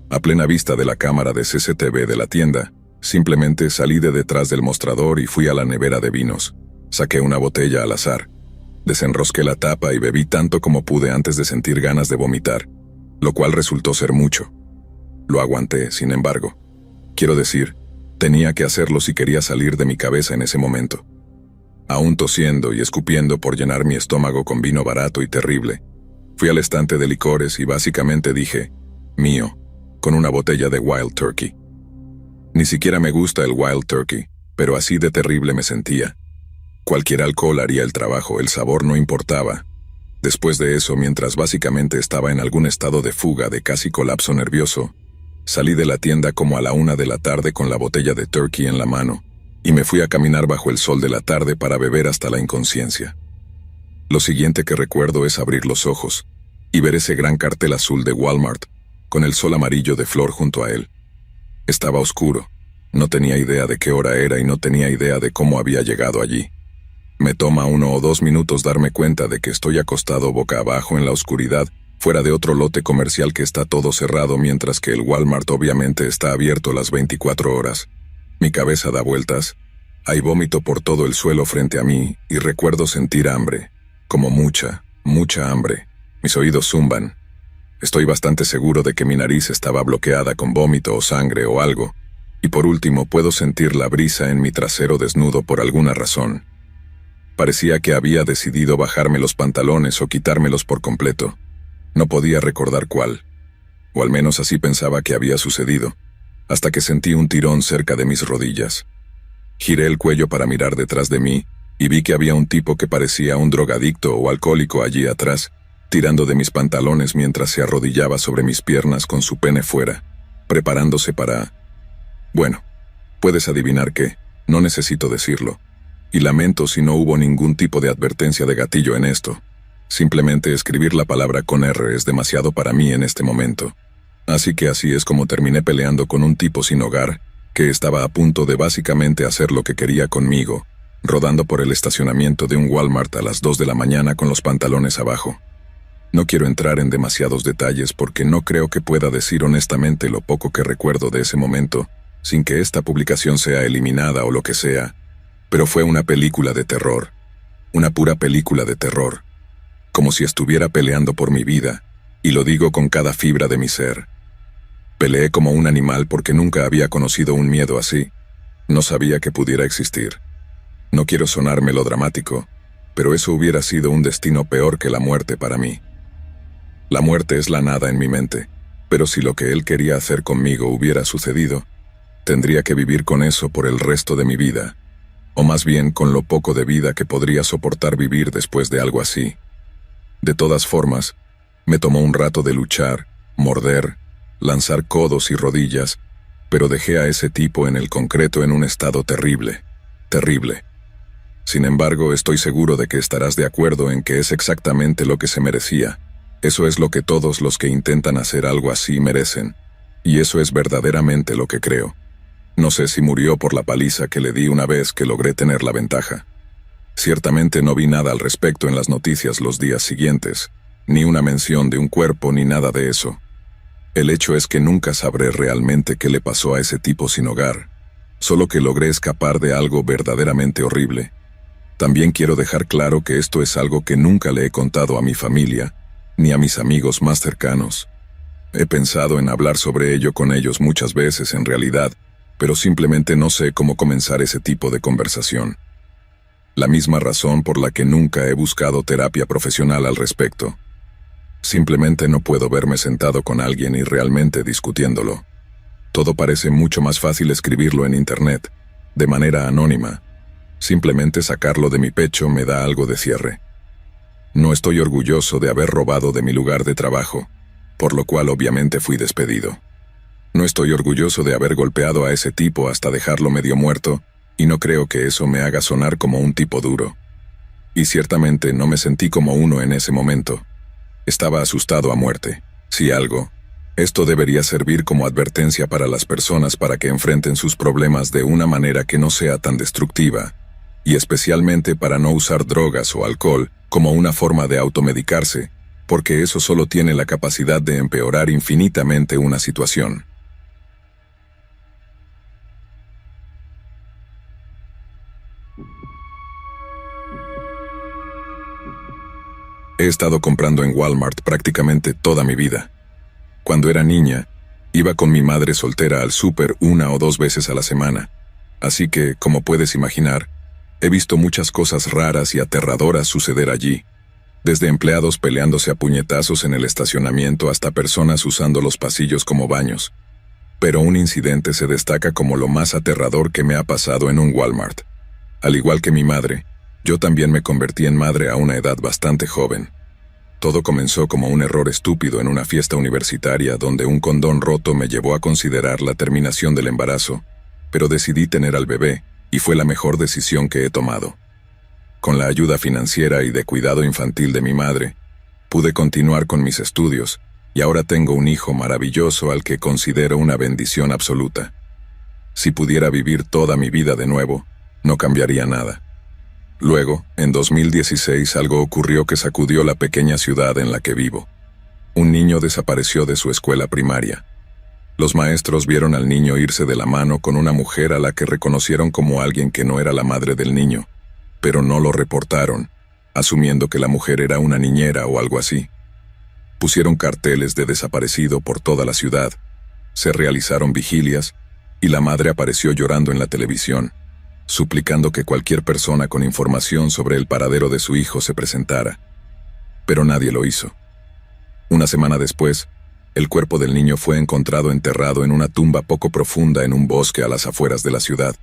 Speaker 1: A plena vista de la cámara de CCTV de la tienda, simplemente salí de detrás del mostrador y fui a la nevera de vinos. Saqué una botella al azar. Desenrosqué la tapa y bebí tanto como pude antes de sentir ganas de vomitar, lo cual resultó ser mucho. Lo aguanté, sin embargo. Quiero decir, tenía que hacerlo si quería salir de mi cabeza en ese momento. Aún tosiendo y escupiendo por llenar mi estómago con vino barato y terrible, fui al estante de licores y básicamente dije, mío, con una botella de Wild Turkey. Ni siquiera me gusta el Wild Turkey, pero así de terrible me sentía. Cualquier alcohol haría el trabajo, el sabor no importaba. Después de eso, mientras básicamente estaba en algún estado de fuga de casi colapso nervioso, Salí de la tienda como a la 1 de la tarde con la botella de turkey en la mano, y me fui a caminar bajo el sol de la tarde para beber hasta la inconsciencia. Lo siguiente que recuerdo es abrir los ojos y ver ese gran cartel azul de Walmart, con el sol amarillo de flor junto a él. Estaba oscuro, no tenía idea de qué hora era y no tenía idea de cómo había llegado allí. Me toma 1 o 2 minutos darme cuenta de que estoy acostado boca abajo en la oscuridad, fuera de otro lote comercial que está todo cerrado mientras que el Walmart obviamente está abierto las 24 horas. Mi cabeza da vueltas, hay vómito por todo el suelo frente a mí y recuerdo sentir hambre, como mucha hambre. Mis oídos zumban. Estoy bastante seguro de que mi nariz estaba bloqueada con vómito o sangre o algo, y por último puedo sentir la brisa en mi trasero desnudo por alguna razón. Parecía que había decidido bajarme los pantalones o quitármelos por completo. No podía recordar cuál, o al menos así pensaba que había sucedido, hasta que sentí un tirón cerca de mis rodillas. Giré el cuello para mirar detrás de mí y vi que había un tipo que parecía un drogadicto o alcohólico allí atrás, tirando de mis pantalones mientras se arrodillaba sobre mis piernas con su pene fuera, preparándose para... Bueno, puedes adivinar qué, no necesito decirlo. Y lamento si no hubo ningún tipo de advertencia de gatillo en esto. Simplemente escribir la palabra con R es demasiado para mí en este momento. Así que así es como terminé peleando con un tipo sin hogar, que estaba a punto de básicamente hacer lo que quería conmigo, rodando por el estacionamiento de un Walmart a las 2 de la mañana con los pantalones abajo. No quiero entrar en demasiados detalles porque no creo que pueda decir honestamente lo poco que recuerdo de ese momento, sin que esta publicación sea eliminada o lo que sea, pero fue una película de terror. Una pura película de terror. Como si estuviera peleando por mi vida, y lo digo con cada fibra de mi ser. Peleé como un animal porque nunca había conocido un miedo así. No sabía que pudiera existir. No quiero sonar melodramático, pero eso hubiera sido un destino peor que la muerte para mí. La muerte es la nada en mi mente, pero si lo que él quería hacer conmigo hubiera sucedido, tendría que vivir con eso por el resto de mi vida. O más bien con lo poco de vida que podría soportar vivir después de algo así. De todas formas, me tomó un rato de luchar, morder, lanzar codos y rodillas, pero dejé a ese tipo en el concreto en un estado terrible, terrible. Sin embargo, estoy seguro de que estarás de acuerdo en que es exactamente lo que se merecía. Eso es lo que todos los que intentan hacer algo así merecen, y eso es verdaderamente lo que creo. No sé si murió por la paliza que le di una vez que logré tener la ventaja. Ciertamente no vi nada al respecto en las noticias los días siguientes, ni una mención de un cuerpo ni nada de eso. El hecho es que nunca sabré realmente qué le pasó a ese tipo sin hogar, solo que logré escapar de algo verdaderamente horrible. También quiero dejar claro que esto es algo que nunca le he contado a mi familia, ni a mis amigos más cercanos. He pensado en hablar sobre ello con ellos muchas veces en realidad, pero simplemente no sé cómo comenzar ese tipo de conversación. La misma razón por la que nunca he buscado terapia profesional al respecto. Simplemente no puedo verme sentado con alguien y realmente discutiéndolo. Todo parece mucho más fácil escribirlo en internet, de manera anónima. Simplemente sacarlo de mi pecho me da algo de cierre. No estoy orgulloso de haber robado de mi lugar de trabajo, por lo cual obviamente fui despedido. No estoy orgulloso de haber golpeado a ese tipo hasta dejarlo medio muerto, y no creo que eso me haga sonar como un tipo duro. Y ciertamente no me sentí como uno en ese momento. Estaba asustado a muerte. Si algo, esto debería servir como advertencia para las personas para que enfrenten sus problemas de una manera que no sea tan destructiva, y especialmente para no usar drogas o alcohol como una forma de automedicarse, porque eso solo tiene la capacidad de empeorar infinitamente una situación. He estado comprando en Walmart prácticamente toda mi vida. Cuando era niña, iba con mi madre soltera al súper 1 o 2 veces a la semana. Así que, como puedes imaginar, he visto muchas cosas raras y aterradoras suceder allí. Desde empleados peleándose a puñetazos en el estacionamiento hasta personas usando los pasillos como baños. Pero un incidente se destaca como lo más aterrador que me ha pasado en un Walmart. Al igual que mi madre, yo también me convertí en madre a una edad bastante joven. Todo comenzó como un error estúpido en una fiesta universitaria donde un condón roto me llevó a considerar la terminación del embarazo, pero decidí tener al bebé, y fue la mejor decisión que he tomado. Con la ayuda financiera y de cuidado infantil de mi madre, pude continuar con mis estudios, y ahora tengo un hijo maravilloso al que considero una bendición absoluta. Si pudiera vivir toda mi vida de nuevo, no cambiaría nada. Luego, en 2016, algo ocurrió que sacudió la pequeña ciudad en la que vivo. Un niño desapareció de su escuela primaria. Los maestros vieron al niño irse de la mano con una mujer a la que reconocieron como alguien que no era la madre del niño, pero no lo reportaron, asumiendo que la mujer era una niñera o algo así. Pusieron carteles de desaparecido por toda la ciudad, se realizaron vigilias, y la madre apareció llorando en la televisión, suplicando que cualquier persona con información sobre el paradero de su hijo se presentara. Pero nadie lo hizo. Una semana después, el cuerpo del niño fue encontrado enterrado en una tumba poco profunda en un bosque a las afueras de la ciudad.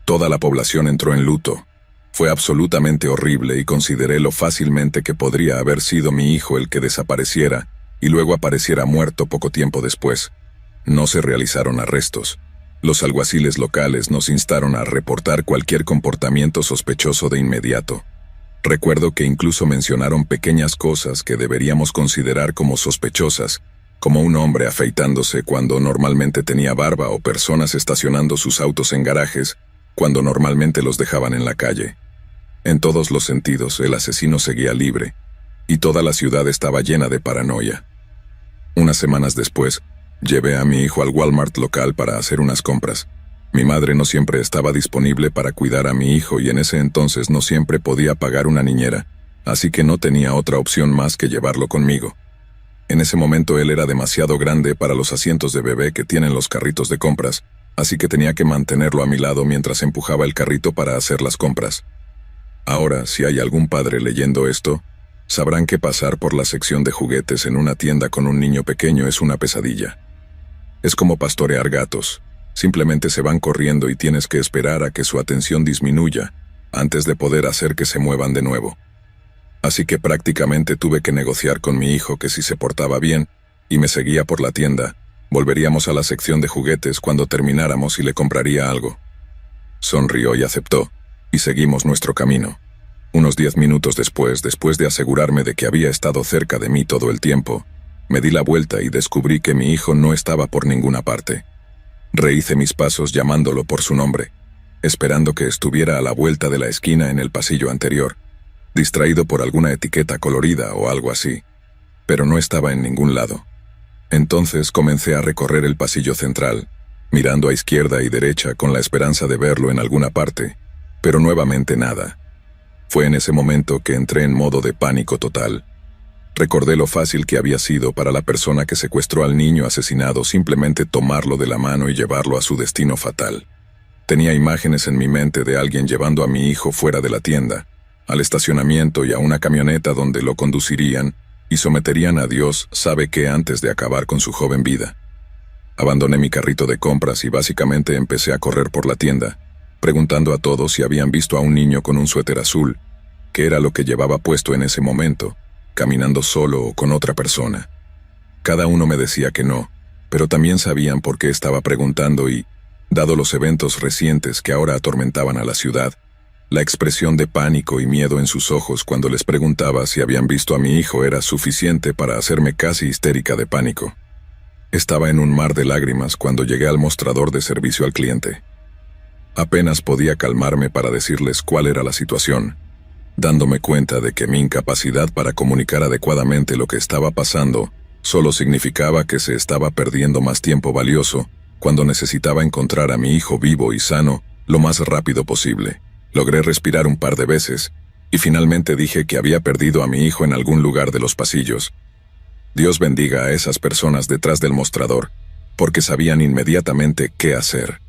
Speaker 1: Toda la población entró en luto. Fue absolutamente horrible y consideré lo fácilmente que podría haber sido mi hijo el que desapareciera y luego apareciera muerto poco tiempo después. No se realizaron arrestos. Los alguaciles locales nos instaron a reportar cualquier comportamiento sospechoso de inmediato. Recuerdo que incluso mencionaron pequeñas cosas que deberíamos considerar como sospechosas, como un hombre afeitándose cuando normalmente tenía barba o personas estacionando sus autos en garajes cuando normalmente los dejaban en la calle. En todos los sentidos, el asesino seguía libre, y toda la ciudad estaba llena de paranoia. Unas semanas después, llevé a mi hijo al Walmart local para hacer unas compras. Mi madre no siempre estaba disponible para cuidar a mi hijo y en ese entonces no siempre podía pagar una niñera, así que no tenía otra opción más que llevarlo conmigo. En ese momento él era demasiado grande para los asientos de bebé que tienen los carritos de compras, así que tenía que mantenerlo a mi lado mientras empujaba el carrito para hacer las compras. Ahora, si hay algún padre leyendo esto, sabrán que pasar por la sección de juguetes en una tienda con un niño pequeño es una pesadilla. Es como pastorear gatos. Simplemente se van corriendo y tienes que esperar a que su atención disminuya antes de poder hacer que se muevan de nuevo. Así que prácticamente tuve que negociar con mi hijo que si se portaba bien y me seguía por la tienda, volveríamos a la sección de juguetes cuando termináramos y le compraría algo. Sonrió y aceptó, y seguimos nuestro camino. Unos 10 minutos después de asegurarme de que había estado cerca de mí todo el tiempo, me di la vuelta y descubrí que mi hijo no estaba por ninguna parte. Rehice mis pasos llamándolo por su nombre, esperando que estuviera a la vuelta de la esquina en el pasillo anterior, distraído por alguna etiqueta colorida o algo así, pero no estaba en ningún lado. Entonces comencé a recorrer el pasillo central, mirando a izquierda y derecha con la esperanza de verlo en alguna parte, pero nuevamente nada. Fue en ese momento que entré en modo de pánico total. Recordé lo fácil que había sido para la persona que secuestró al niño asesinado simplemente tomarlo de la mano y llevarlo a su destino fatal. Tenía imágenes en mi mente de alguien llevando a mi hijo fuera de la tienda, al estacionamiento y a una camioneta donde lo conducirían y someterían a Dios sabe qué antes de acabar con su joven vida. Abandoné mi carrito de compras y básicamente empecé a correr por la tienda, preguntando a todos si habían visto a un niño con un suéter azul, que era lo que llevaba puesto en ese momento, caminando solo o con otra persona. Cada uno me decía que no, pero también sabían por qué estaba preguntando y, dado los eventos recientes que ahora atormentaban a la ciudad, la expresión de pánico y miedo en sus ojos cuando les preguntaba si habían visto a mi hijo era suficiente para hacerme casi histérica de pánico. Estaba en un mar de lágrimas cuando llegué al mostrador de servicio al cliente. Apenas podía calmarme para decirles cuál era la situación, dándome cuenta de que mi incapacidad para comunicar adecuadamente lo que estaba pasando solo significaba que se estaba perdiendo más tiempo valioso cuando necesitaba encontrar a mi hijo vivo y sano lo más rápido posible. Logré respirar un par de veces y finalmente dije que había perdido a mi hijo en algún lugar de los pasillos. Dios bendiga a esas personas detrás del mostrador, porque sabían inmediatamente qué hacer.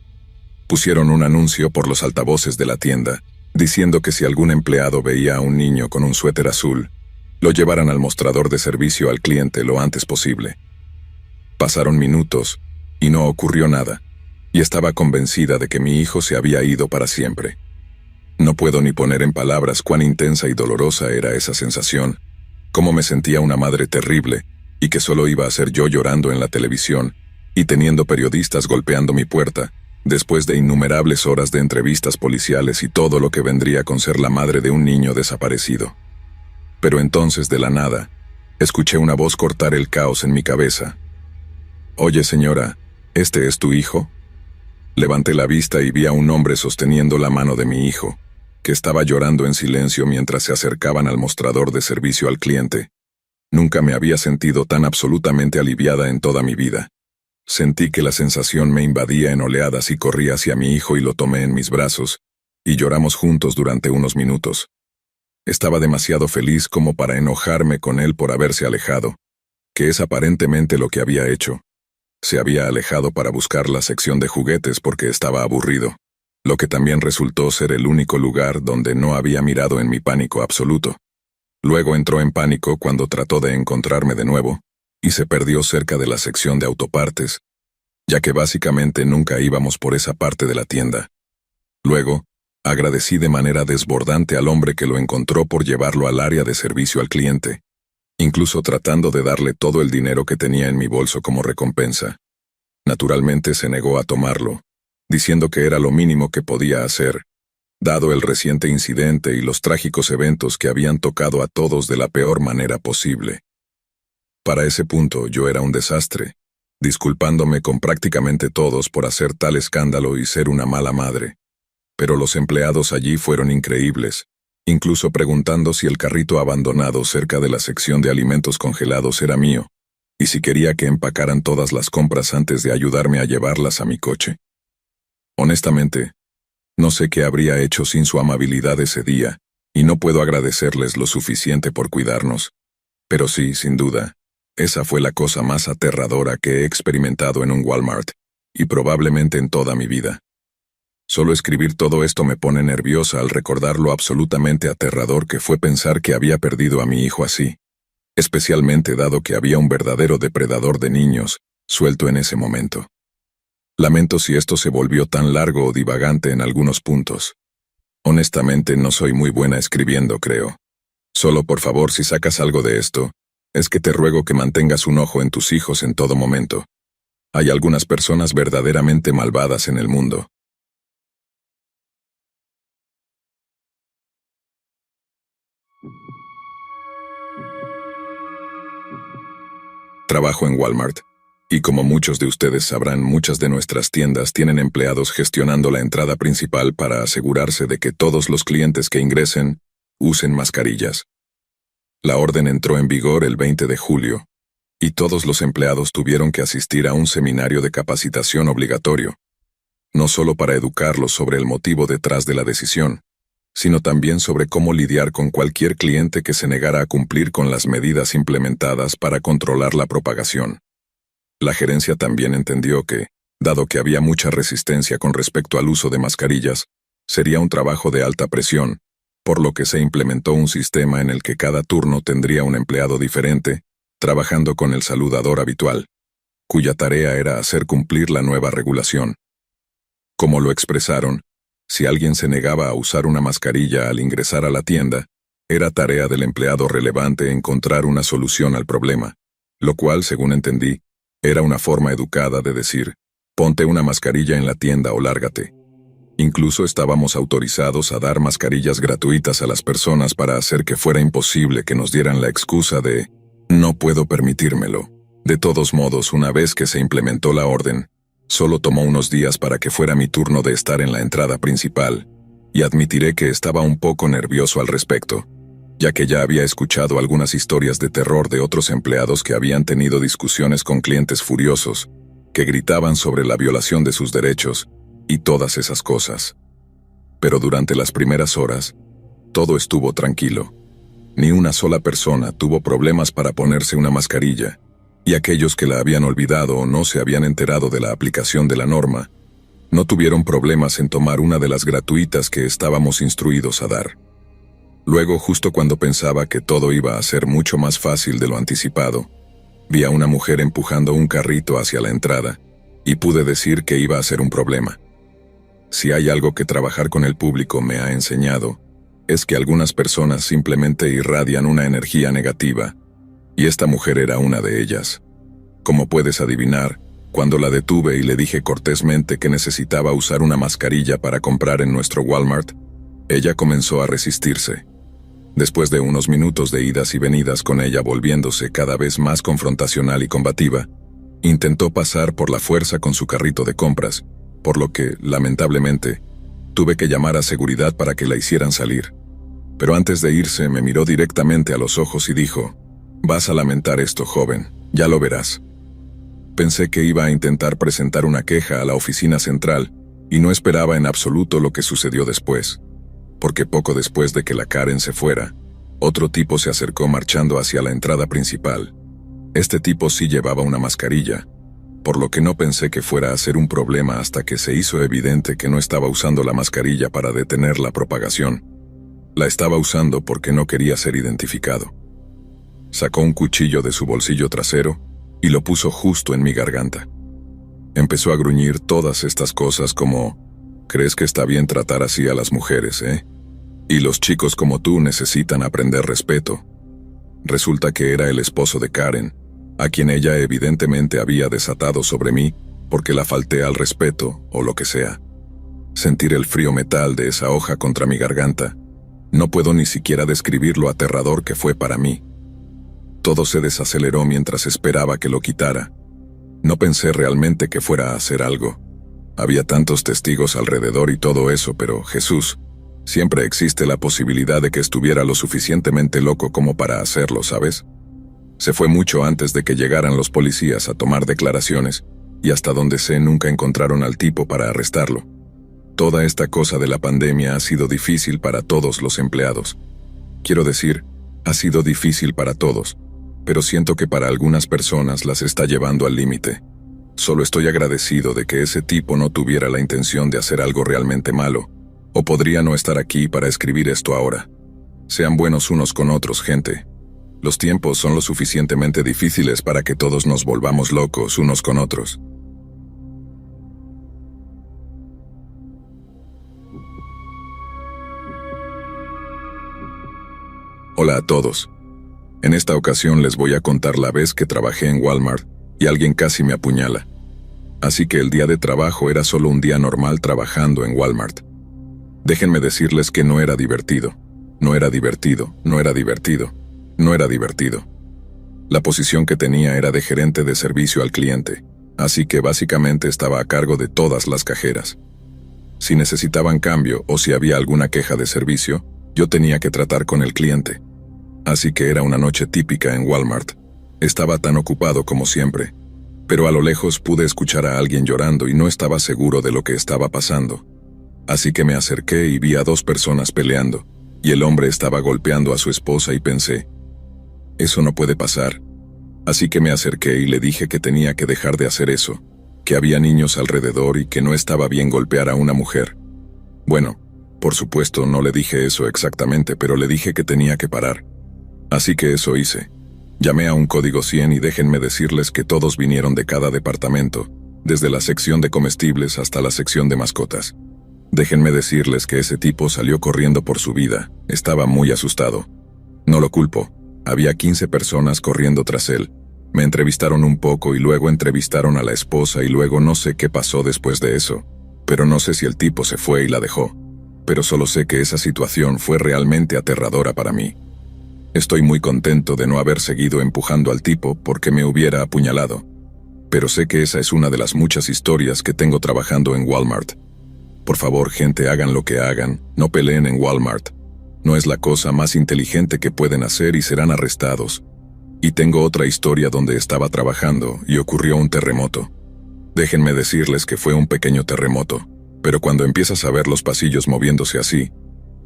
Speaker 1: Pusieron un anuncio por los altavoces de la tienda, diciendo que si algún empleado veía a un niño con un suéter azul, lo llevaran al mostrador de servicio al cliente lo antes posible. Pasaron minutos y no ocurrió nada, y estaba convencida de que mi hijo se había ido para siempre. No puedo ni poner en palabras cuán intensa y dolorosa era esa sensación, Cómo me sentía una madre terrible, y que solo iba a ser yo llorando en la televisión, y teniendo periodistas golpeando mi puerta, después de innumerables horas de entrevistas policiales y todo lo que vendría con ser la madre de un niño desaparecido. Pero entonces, de la nada, escuché una voz cortar el caos en mi cabeza. «Oye, señora, ¿este es tu hijo?». Levanté la vista y vi a un hombre sosteniendo la mano de mi hijo, que estaba llorando en silencio mientras se acercaban al mostrador de servicio al cliente. Nunca me había sentido tan absolutamente aliviada en toda mi vida. Sentí que la sensación me invadía en oleadas y corrí hacia mi hijo y lo tomé en mis brazos, y lloramos juntos durante unos minutos. Estaba demasiado feliz como para enojarme con él por haberse alejado, que es aparentemente lo que había hecho. Se había alejado para buscar la sección de juguetes porque estaba aburrido, lo que también resultó ser el único lugar donde no había mirado en mi pánico absoluto. Luego entró en pánico cuando trató de encontrarme de nuevo, y se perdió cerca de la sección de autopartes, ya que básicamente nunca íbamos por esa parte de la tienda. Luego, agradecí de manera desbordante al hombre que lo encontró por llevarlo al área de servicio al cliente, incluso tratando de darle todo el dinero que tenía en mi bolso como recompensa. Naturalmente se negó a tomarlo, diciendo que era lo mínimo que podía hacer, dado el reciente incidente y los trágicos eventos que habían tocado a todos de la peor manera posible. Para ese punto yo era un desastre, disculpándome con prácticamente todos por hacer tal escándalo y ser una mala madre. Pero los empleados allí fueron increíbles, incluso preguntando si el carrito abandonado cerca de la sección de alimentos congelados era mío, y si quería que empacaran todas las compras antes de ayudarme a llevarlas a mi coche. Honestamente, no sé qué habría hecho sin su amabilidad ese día, y no puedo agradecerles lo suficiente por cuidarnos. Pero sí, sin duda, esa fue la cosa más aterradora que he experimentado en un Walmart, y probablemente en toda mi vida. Solo escribir todo esto me pone nerviosa al recordar lo absolutamente aterrador que fue pensar que había perdido a mi hijo así, especialmente dado que había un verdadero depredador de niños, suelto en ese momento. Lamento si esto se volvió tan largo o divagante en algunos puntos. Honestamente no soy muy buena escribiendo, creo. Solo por favor, si sacas algo de esto, es que te ruego que mantengas un ojo en tus hijos en todo momento. Hay algunas personas verdaderamente malvadas en el mundo. Trabajo en Walmart, y como muchos de ustedes sabrán, muchas de nuestras tiendas tienen empleados gestionando la entrada principal para asegurarse de que todos los clientes que ingresen usen mascarillas. La orden entró en vigor el 20 de julio, y todos los empleados tuvieron que asistir a un seminario de capacitación obligatorio, no solo para educarlos sobre el motivo detrás de la decisión, sino también sobre cómo lidiar con cualquier cliente que se negara a cumplir con las medidas implementadas para controlar la propagación. La gerencia también entendió que, dado que había mucha resistencia con respecto al uso de mascarillas, sería un trabajo de alta presión, por lo que se implementó un sistema en el que cada turno tendría un empleado diferente, trabajando con el saludador habitual, cuya tarea era hacer cumplir la nueva regulación. Como lo expresaron, si alguien se negaba a usar una mascarilla al ingresar a la tienda, era tarea del empleado relevante encontrar una solución al problema, lo cual, según entendí, era una forma educada de decir, ponte una mascarilla en la tienda o lárgate. Incluso estábamos autorizados a dar mascarillas gratuitas a las personas para hacer que fuera imposible que nos dieran la excusa de «no puedo permitírmelo». De todos modos, una vez que se implementó la orden, solo tomó unos días para que fuera mi turno de estar en la entrada principal, y admitiré que estaba un poco nervioso al respecto, ya que ya había escuchado algunas historias de terror de otros empleados que habían tenido discusiones con clientes furiosos, que gritaban sobre la violación de sus derechos, y todas esas cosas. Pero durante las primeras horas, todo estuvo tranquilo. Ni una sola persona tuvo problemas para ponerse una mascarilla, y aquellos que la habían olvidado o no se habían enterado de la aplicación de la norma, no tuvieron problemas en tomar una de las gratuitas que estábamos instruidos a dar. Luego, justo cuando pensaba que todo iba a ser mucho más fácil de lo anticipado, vi a una mujer empujando un carrito hacia la entrada, y pude decir que iba a ser un problema. Si hay algo que trabajar con el público me ha enseñado, es que algunas personas simplemente irradian una energía negativa, y esta mujer era una de ellas. Como puedes adivinar, cuando la detuve y le dije cortésmente que necesitaba usar una mascarilla para comprar en nuestro Walmart, ella comenzó a resistirse. Después de unos minutos de idas y venidas con ella volviéndose cada vez más confrontacional y combativa, intentó pasar por la fuerza con su carrito de compras, por lo que, lamentablemente, tuve que llamar a seguridad para que la hicieran salir. Pero antes de irse me miró directamente a los ojos y dijo: «Vas a lamentar esto, joven, ya lo verás». Pensé que iba a intentar presentar una queja a la oficina central y no esperaba en absoluto lo que sucedió después, porque poco después de que la Karen se fuera, otro tipo se acercó marchando hacia la entrada principal. Este tipo sí llevaba una mascarilla, por lo que no pensé que fuera a ser un problema hasta que se hizo evidente que no estaba usando la mascarilla para detener la propagación. La estaba usando porque no quería ser identificado. Sacó un cuchillo de su bolsillo trasero y lo puso justo en mi garganta. Empezó a gruñir todas estas cosas como: «¿Crees que está bien tratar así a las mujeres, Y los chicos como tú necesitan aprender respeto». Resulta que era el esposo de Karen, a quien ella evidentemente había desatado sobre mí porque la falté al respeto o lo que sea. Sentir el frío metal de esa hoja contra mi garganta, no puedo ni siquiera describir lo aterrador que fue para mí. Todo se desaceleró mientras esperaba que lo quitara. No pensé realmente que fuera a hacer algo. Había tantos testigos alrededor y todo eso, pero Jesús, siempre existe la posibilidad de que estuviera lo suficientemente loco como para hacerlo, ¿sabes? Se fue mucho antes de que llegaran los policías a tomar declaraciones, y hasta donde sé nunca encontraron al tipo para arrestarlo. Toda esta cosa de la pandemia ha sido difícil para todos los empleados. Quiero decir, ha sido difícil para todos, pero siento que para algunas personas las está llevando al límite. Solo estoy agradecido de que ese tipo no tuviera la intención de hacer algo realmente malo, o podría no estar aquí para escribir esto ahora. Sean buenos unos con otros, gente. Los tiempos son lo suficientemente difíciles para que todos nos volvamos locos unos con otros. Hola a todos. En esta ocasión les voy a contar la vez que trabajé en Walmart y alguien casi me apuñala. Así que el día de trabajo era solo un día normal trabajando en Walmart. Déjenme decirles que no era divertido. No era divertido, no era divertido, no era divertido. La posición que tenía era de gerente de servicio al cliente, así que básicamente estaba a cargo de todas las cajeras. Si necesitaban cambio o si había alguna queja de servicio, yo tenía que tratar con el cliente. Así que era una noche típica en Walmart. Estaba tan ocupado como siempre, pero a lo lejos pude escuchar a alguien llorando y no estaba seguro de lo que estaba pasando. Así que me acerqué y vi a dos personas peleando, y el hombre estaba golpeando a su esposa y pensé, eso no puede pasar. Así que me acerqué y le dije que tenía que dejar de hacer eso, que había niños alrededor y que no estaba bien golpear a una mujer. Bueno, por supuesto no le dije eso exactamente, pero le dije que tenía que parar. Así que eso hice. Llamé a un código 100 y déjenme decirles que todos vinieron de cada departamento, desde la sección de comestibles hasta la sección de mascotas. Déjenme decirles que ese tipo salió corriendo por su vida, estaba muy asustado. No lo culpo, había 15 personas corriendo tras él. Me entrevistaron un poco y luego entrevistaron a la esposa y luego no sé qué pasó después de eso, pero no sé si el tipo se fue y la dejó. Pero solo sé que esa situación fue realmente aterradora para mí. Estoy muy contento de no haber seguido empujando al tipo porque me hubiera apuñalado. Pero sé que esa es una de las muchas historias que tengo trabajando en Walmart. Por favor, gente, hagan lo que hagan, no peleen en Walmart. No es la cosa más inteligente que pueden hacer y serán arrestados. Y tengo otra historia donde estaba trabajando y ocurrió un terremoto. Déjenme decirles que fue un pequeño terremoto, pero cuando empiezas a ver los pasillos moviéndose así,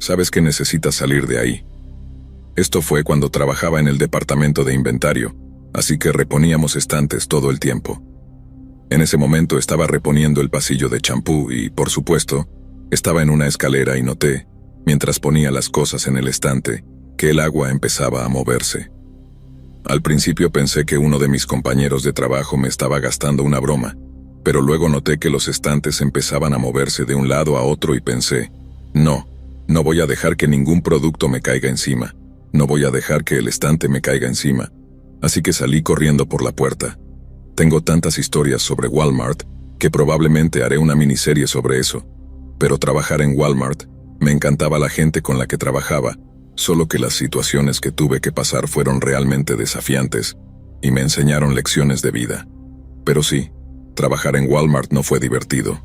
Speaker 1: sabes que necesitas salir de ahí. Esto fue cuando trabajaba en el departamento de inventario, así que reponíamos estantes todo el tiempo. En ese momento estaba reponiendo el pasillo de champú y, por supuesto, estaba en una escalera y noté, mientras ponía las cosas en el estante, que el agua empezaba a moverse. Al principio pensé que uno de mis compañeros de trabajo me estaba gastando una broma, pero luego noté que los estantes empezaban a moverse de un lado a otro y pensé, no, No voy a dejar que ningún producto me caiga encima. No voy a dejar que el estante me caiga encima. Así que salí corriendo por la puerta. Tengo tantas historias sobre Walmart que probablemente haré una miniserie sobre eso. Pero trabajar en Walmart, me encantaba la gente con la que trabajaba, solo que las situaciones que tuve que pasar fueron realmente desafiantes y me enseñaron lecciones de vida. Pero sí, trabajar en Walmart no fue divertido.